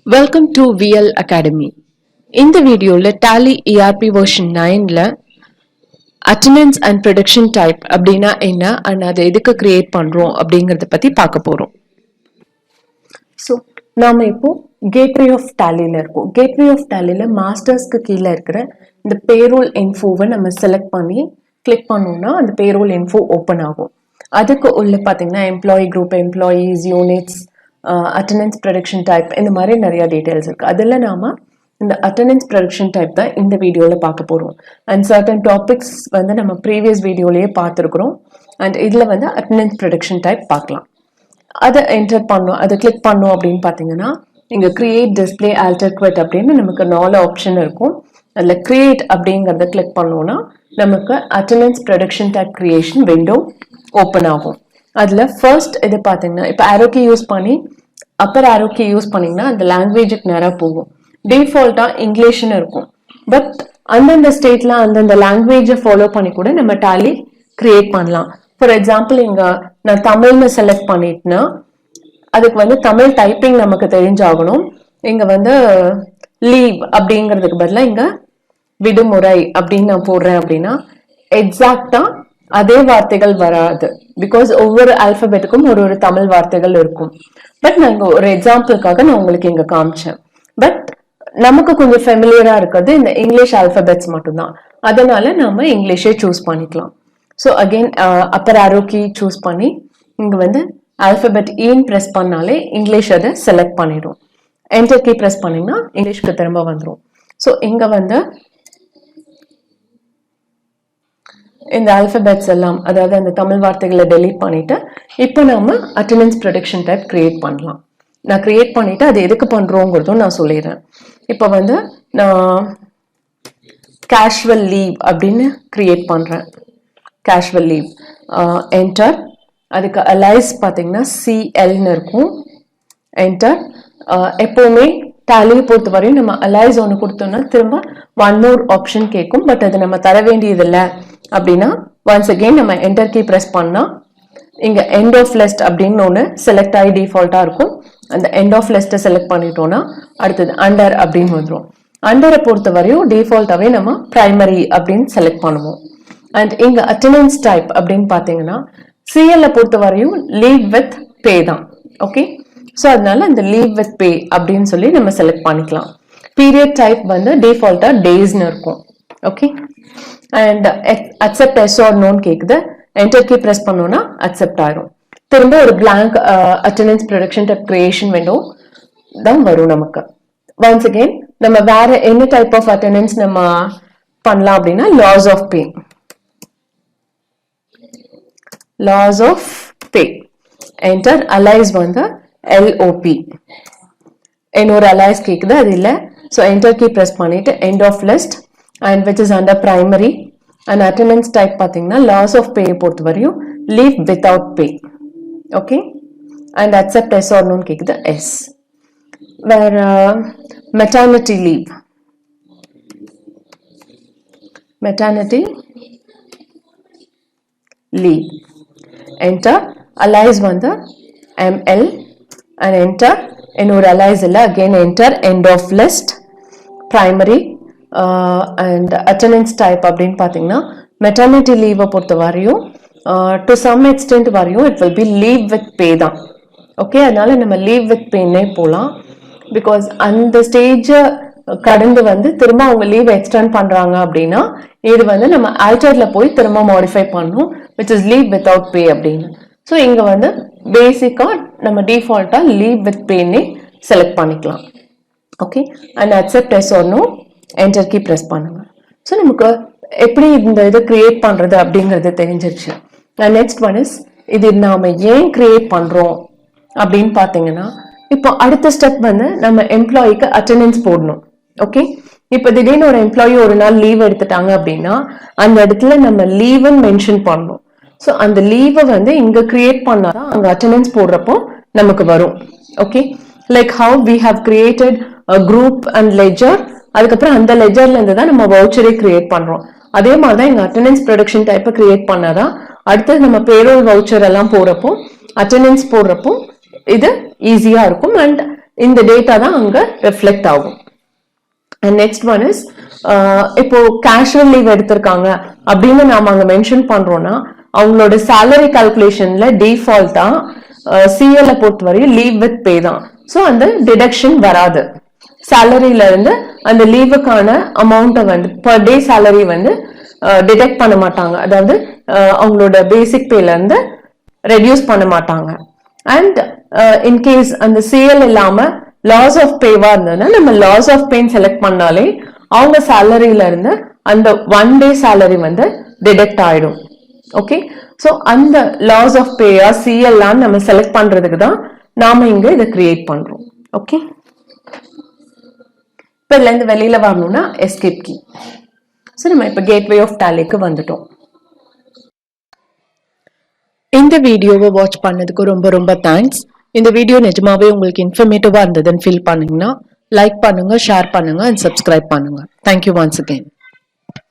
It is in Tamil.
Welcome to VL Academy. இந்த வீடியோல Tally ERP version 9ல attendance and prediction type அப்படின்னா என்ன and அதை எதுக்கு கிரியேட் பண்றோம் அப்படிங்கறத பத்தி பார்க்க போறோம். ஸோ நாம இப்போ கேட்வே ஆஃப் டேலியில இருக்கோம். கேட்வே ஆஃப் டேலியில மாஸ்டர்ஸ்க்கு கீழே இருக்கிற இந்த பேரோல் இன்ஃபோவை நம்ம செலக்ட் பண்ணி கிளிக் பண்ணோம்னா அந்த பேரோல் இன்ஃபோ ஓப்பன் ஆகும். அதுக்கு உள்ள பார்த்தீங்கன்னா employee group, employees, units, attendance prediction type, இந்த மாதிரி நிறைய டீட்டெயில்ஸ் இருக்கு. அதில் நாம இந்த அட்டண்டன்ஸ் ப்ரெடிக்ஷன் டைப் தான் இந்த வீடியோவில் பார்க்க போகிறோம். அண்ட் சர்டன் டாபிக்ஸ் வந்து நம்ம ப்ரீவியஸ் வீடியோலேயே பார்த்துருக்குறோம். அண்ட் இதில் வந்து அட்டண்டன்ஸ் ப்ரெடிக்ஷன் டைப் பார்க்கலாம். அதை என்டர் பண்ணோம், அதை கிளிக் பண்ணோம் அப்படின்னு பார்த்தீங்கன்னா இங்கே கிரியேட், டிஸ்பிளே, ஆல்டர், குவிட் அப்படின்னு நமக்கு 4 ஆப்ஷன் இருக்கும். அதில் கிரியேட் அப்படிங்கிறத கிளிக் பண்ணோம்னா நமக்கு attendance prediction type creation window open ஆகும். அதில் ஃபர்ஸ்ட் இது பார்த்தீங்கன்னா இப்போ ஆரோக்கி யூஸ் பண்ணி அப்பர் ஆரோக்கி யூஸ் பண்ணிங்கன்னா அந்த லாங்குவேஜுக்கு நேராக போகும். டிஃபால்ட்டாக இங்கிலீஷ்னு இருக்கும். பட் அந்தந்த ஸ்டேட்டில் அந்தந்த லாங்குவேஜை ஃபாலோ பண்ணி கூட நம்ம டேலி கிரியேட் பண்ணலாம். ஃபார் எக்ஸாம்பிள் இங்கே நான் தமிழ்னு செலக்ட் பண்ணிட்டேன்னா அதுக்கு வந்து தமிழ் டைப்பிங் நமக்கு தெரிஞ்சாகணும். இங்கே வந்து லீவ் அப்படிங்கிறதுக்கு பதிலாக இங்கே விடுமுறை அப்படின்னு நான் போடுறேன் அப்படின்னா எக்ஸாக்டா அதே வார்த்தைகள் வராது. பிகாஸ் ஒவ்வொரு ஆல்பபெட்டுக்கும் ஒரு தமிழ் வார்த்தைகள் இருக்கும். பட் நாங்க ஒரு எக்ஸாம்பிளுக்காக நான் உங்களுக்கு இங்க காமிச்சேன். பட் நமக்கு கொஞ்சம் ஃபெமிலியரா இருக்கிறது இந்த இங்கிலீஷ் ஆல்பபெட்ஸ் மட்டும்தான். அதனால நாம இங்கிலீஷே சூஸ் பண்ணிக்கலாம். So again upper arrow key choose பண்ணி இங்க வந்து ஆல்பபெட் ஈன்னு ப்ரெஸ் பண்ணாலே இங்கிலீஷ் அதை செலக்ட் பண்ணிடும். என்டர் கீ ப்ரெஸ் பண்ணீங்கன்னா இங்கிலீஷ்க்கு திரும்ப வந்துடும். ஸோ இங்க வந்து இந்த ஆல்பபெட்ஸ் எல்லாம், அதாவது அந்த தமிழ் வார்த்தைகளை டெலீட் பண்ணிட்டு இப்போ நாம அட்டண்டன்ஸ் ப்ரெடிக்ஷன் டைப் கிரியேட் பண்ணலாம். நான் கிரியேட் பண்ணிட்டு அது எதுக்கு பண்றோங்கிறதும் நான் சொல்லிடுறேன். இப்போ வந்து நான் கேஷுவல் லீவ் அப்படின்னு கிரியேட் பண்றேன். Casual leave enter. அதுக்கு அலைஸ் பார்த்தீங்கன்னா சிஎல்னு இருக்கும். என்டர். எப்பவுமே டேலியை பொறுத்த வரையும் நம்ம அலைஸ் ஒன்று கொடுத்தோம்னா திரும்ப ஒன் மோர் ஆப்ஷன் கேட்கும். பட் அது நம்ம தர வேண்டியதில்லை அப்படின்னா ஒன்ஸ் அகெயின் நம்ம என்டர் கீ ப்ரெஸ் பண்ணா இங்க எண்ட் ஆஃப் லிஸ்ட் அப்படின்னு ஒன்று செலக்ட் ஆகி டிஃபால்ட்டா இருக்கும். அந்த எண்ட் ஆஃப் லிஸ்ட்டை செலக்ட் பண்ணிட்டோம்னா அடுத்தது அண்டர் அப்படின்னு வந்துடும். அண்டரை பொறுத்த வரையும் டிஃபால்ட்டாவே நம்ம பிரைமரி அப்படின்னு செலக்ட் பண்ணுவோம். அண்ட் இங்க அட்டண்டன்ஸ் டைப் அப்படின்னு பார்த்தீங்கன்னா சிஎல்ல பொறுத்த வரையும் லீவ் வித் பே தான். ஓகே, ஸோ அதனால இந்த லீவ் வித் பே அப்படின்னு சொல்லி நம்ம செலக்ட் பண்ணிக்கலாம். பீரியட் டைப் வந்து டிஃபால்ட்டா டேஸ்னு இருக்கும். Okay, and accept yes or நோன்னு கேக்குது. என்டர் கீ ப்ரெஸ் பண்ணோம்னா அக்செப்ட் ஆயிரும். திரும்ப ஒரு blank attendance prediction type creation window தான் வரும் நமக்கு. ஒன்ஸ் அகெயின் நம்ம வேற என்ன டைப் ஆஃப் அட்டண்டன்ஸ் நம்ம பண்ணலாம் அப்படின்னா loss of pay. Loss of pay enter. Alias வந்து எல்ஓபி. இன்னொரு அலைஸ் கேக்குது, அது இல்லை. ஸோ என்டர் கீ ப்ரெஸ் பண்ணிட்டு end of list and which is under primary. and attendance type பாத்தீங்கன்னா loss of pay பொறுத்த வரையும் leave without pay. okay, and accept yes or no கேக்குது yes. where maternity leave, maternity leave enter. allies வந்து ml and enter. இன்னொரு allies இல்ல, again enter. end of list primary. And attendance type அப்படின்னு பார்த்தீங்கன்னா மெட்டர்னிட்டி லீவை பொறுத்த வரையும் டு சம் எக்ஸ்டென்ட் வரையும் it will be leave with பே தான். ஓகே, அதனால நம்ம லீவ் வித் பேன்னே போகலாம். பிகாஸ் அந்த ஸ்டேஜை கடந்து வந்து திரும்ப அவங்க லீவ் எக்ஸ்டெண்ட் பண்றாங்க அப்படின்னா இது வந்து நம்ம ஆல்டர்ல போய் திரும்ப மாடிஃபை பண்ணணும், which is leave without pay அப்படின்னு. ஸோ இங்க வந்து பேசிக்கா நம்ம டிஃபால்ட்டா லீவ் வித் பேன்னே செலக்ட் பண்ணிக்கலாம். Okay, and accept yes or no enter key press பண்ணுங்க. ஸோ நமக்கு எப்படி இந்த இதை கிரியேட் பண்றது அப்படிங்கிறது தெரிஞ்சிருச்சு. நெக்ஸ்ட் ஒன் இஸ் இது நாம ஏன் கிரியேட் பண்றோம் அப்படின்னு பார்த்தீங்கன்னா இப்போ அடுத்த ஸ்டெப் வந்து நம்ம எம்ப்ளாயிக்கு அட்டெண்டன்ஸ் போடணும். ஓகே, இப்போ திடீர்னு ஒரு எம்ப்ளாயி ஒரு நாள் லீவ் எடுத்துட்டாங்க அப்படின்னா அந்த இடத்துல நம்ம லீவுன்னு மென்ஷன் பண்ணணும். ஸோ அந்த லீவை வந்து இங்க கிரியேட் பண்ணாதான் அங்க அட்டெண்டன்ஸ் போடுறப்போ நமக்கு வரும். Okay, like how we have created group and ledger. அதுக்கப்புறம் அந்த லெஜர்ல இருந்து தான் நம்ம வவுச்சரே கிரியேட் பண்றோம். அதே மாதிரிதான் எங்க அட்டெண்டன்ஸ் ப்ரொடக்ஷன் டைப்பை கிரியேட் பண்ணாதான் அடுத்தது நம்ம பேரோல் வவுச்சர் எல்லாம் போடுறப்போ அட்டெண்டன்ஸ் போடுறப்போ இது ஈஸியா இருக்கும். அண்ட் இந்த டேட்டா தான் அங்க ரிஃப்ளெக்ட் ஆகும். அண்ட் நெக்ஸ்ட் ஒன் இஸ் இப்போ கேஷுவல் லீவ் எடுத்திருக்காங்க அப்படின்னு நாம அங்க மென்ஷன் பண்றோம்னா அவங்களோட சேலரி கால்குலேஷன்ல டிஃபால்ட்டா சிஎல்ல பொறுத்தவரையும் லீவ் வித் பே தான். ஸோ அந்த டிடக்ஷன் வராது. சேலரியில இருந்து அந்த லீவுக்கான அமௌண்ட்டை வந்து பர் டே சேலரி வந்து டிடெக்ட் பண்ண மாட்டாங்க. அதாவது அவங்களோட பேசிக் பேல இருந்து ரெடியூஸ் பண்ண மாட்டாங்க. அண்ட் இன்கேஸ் அந்த சிஎல் இல்லாம லாஸ் ஆஃப் பேவா இருந்ததுன்னா நம்ம லாஸ் ஆஃப் பேன்னு செலக்ட் பண்ணாலே அவங்க சேலரியில இருந்து அந்த 1 டே சேலரி வந்து டிடெக்ட் ஆயிடும். ஓகே, ஸோ அந்த லாஸ் ஆஃப் பேயா சிஎல்லாம் நம்ம செலக்ட் பண்றதுக்கு தான் நாம இங்க இதை கிரியேட் பண்றோம். ஓகே, இப்போ இதுல இருந்து வெளியில வரணும்னா எஸ்கேப் கீ. ஸோ நம்ம இப்போ கேட்வே ஆஃப் டேலிக்கு வந்துட்டோம். இந்த வீடியோவை வாட்ச் பண்ணதுக்கு ரொம்ப ரொம்ப தேங்க்ஸ். இந்த வீடியோ நிஜமாவே உங்களுக்கு இன்ஃபர்மேட்டிவா இருந்ததுன்னு ஃபீல் பண்ணீங்கன்னா லைக் பண்ணுங்க, ஷேர் பண்ணுங்க அண்ட் சப்ஸ்கிரைப் பண்ணுங்க. Thank you once again.